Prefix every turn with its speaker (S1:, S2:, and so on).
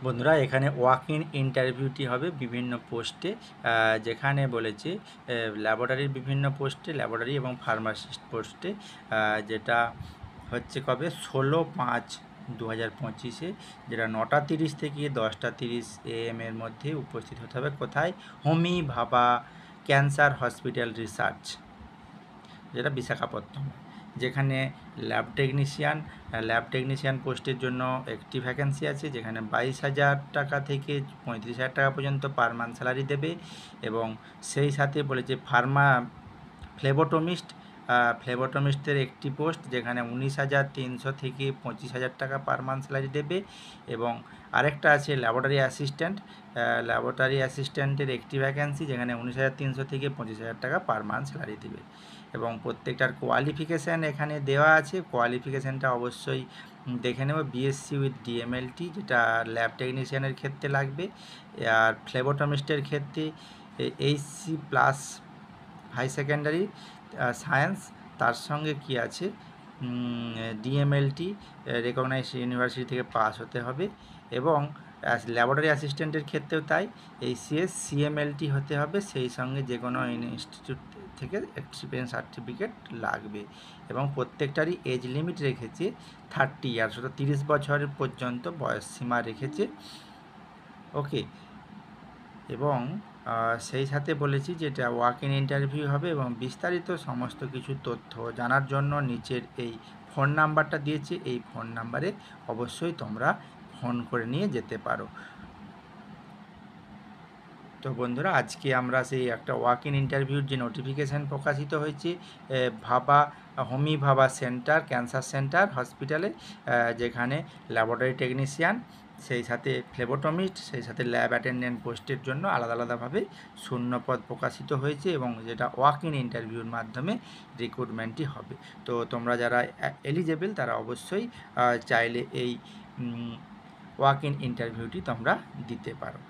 S1: বন্ধুরা এখানে walk in ইন্টারভিউটি হবে বিভিন্ন পোস্টে, যেখানে বলেছে ল্যাবরেটরির বিভিন্ন পোস্টে, ল্যাবরেটরি এবং ফার্মাসিস্ট পোস্টে, যেটা হচ্ছে কবে 16/5/2025, যেটা 9:30 থেকে 10:30 AM এর মধ্যে উপস্থিত হতে হবে। কোথায়? হোমি ভাবা ক্যান্সার হসপিটাল রিসার্চ, যেটা বিশাখাপত্তনম, যেখানে ল্যাব টেকনিশিয়ান পোস্টের জন্য একটি ভ্যাকেন্সি আছে, যেখানে 22,000 টাকা থেকে 35,000 টাকা পর্যন্ত পার মান্থ স্যালারি দেবে। এবং সেই সাথে বলেছে ফ্লেবোটমিস্টের একটি পোস্ট, যেখানে 19,300 থেকে 25,000 টাকা পার মান্থ স্যালারি দেবে। এবং আরেকটা আছে ল্যাবরেটরি অ্যাসিস্ট্যান্টের একটি ভ্যাকেন্সি, যেখানে 19,300 থেকে 25,000 টাকা পার মান্থ স্যালারি দেবে। এবং প্রত্যেকটার কোয়ালিফিকেশান এখানে দেওয়া আছে। কোয়ালিফিকেশানটা অবশ্যই দেখে নেব। বিএসসি উইথ ডিএমএলটি, যেটা ল্যাব টেকনিশিয়ানের ক্ষেত্রে লাগবে। আর ফ্লেবোটমিস্টের ক্ষেত্রে HS plus high secondary science, তার সঙ্গে কি আছে ডিএমএলটি রেকগনাইজ ইউনিভার্সিটি থেকে পাস হতে হবে। এবং ল্যাবরেটরি অ্যাসিস্ট্যান্টের ক্ষেত্রেও তাই, এইচসিএস সিএমএলটি হতে হবে, সেই সঙ্গে যে কোনো ইনস্টিটিউট থেকে এক্সপিরিয়েন্স সার্টিফিকেট লাগবে। এবং প্রত্যেকটারই এজ লিমিট রেখেছে 30 ইয়ার্স, অর্থাৎ 30 বছরের পর্যন্ত বয়স সীমা রেখেছে। ওকে। এবং সেই সাথে বলেছি যেটা ওয়াক ইন ইন্টারভিউ হবে। এবং বিস্তারিত সমস্ত কিছু তথ্য জানার জন্য নিচের এই ফোন নাম্বারটা দিয়েছি, এই ফোন নাম্বারে অবশ্যই তোমরা ফোন করে নিয়ে যেতে পারো। তো বন্ধুরা, আজকে আমরা সেই একটা ওয়াক ইন ইন্টারভিউর যে নোটিফিকেশান প্রকাশিত হয়েছে হোমি ভাবা সেন্টার ক্যান্সার সেন্টার হসপিটালে, যেখানে ল্যাবরেটরি টেকনিশিয়ান, সেই সাথে ফ্লেবোটমিস্ট, সেই সাথে ল্যাব অ্যাটেন্ডেন্ট পোস্টের জন্য আলাদা আলাদাভাবে শূন্যপদ প্রকাশিত হয়েছে। এবং যেটা ওয়াক ইন ইন্টারভিউর মাধ্যমে রিক্রুটমেন্টটি হবে। তো তোমরা যারা এলিজেবল তারা অবশ্যই চাইলে এই ওয়াক ইন ইন্টারভিউটি তোমরা দিতে পারো।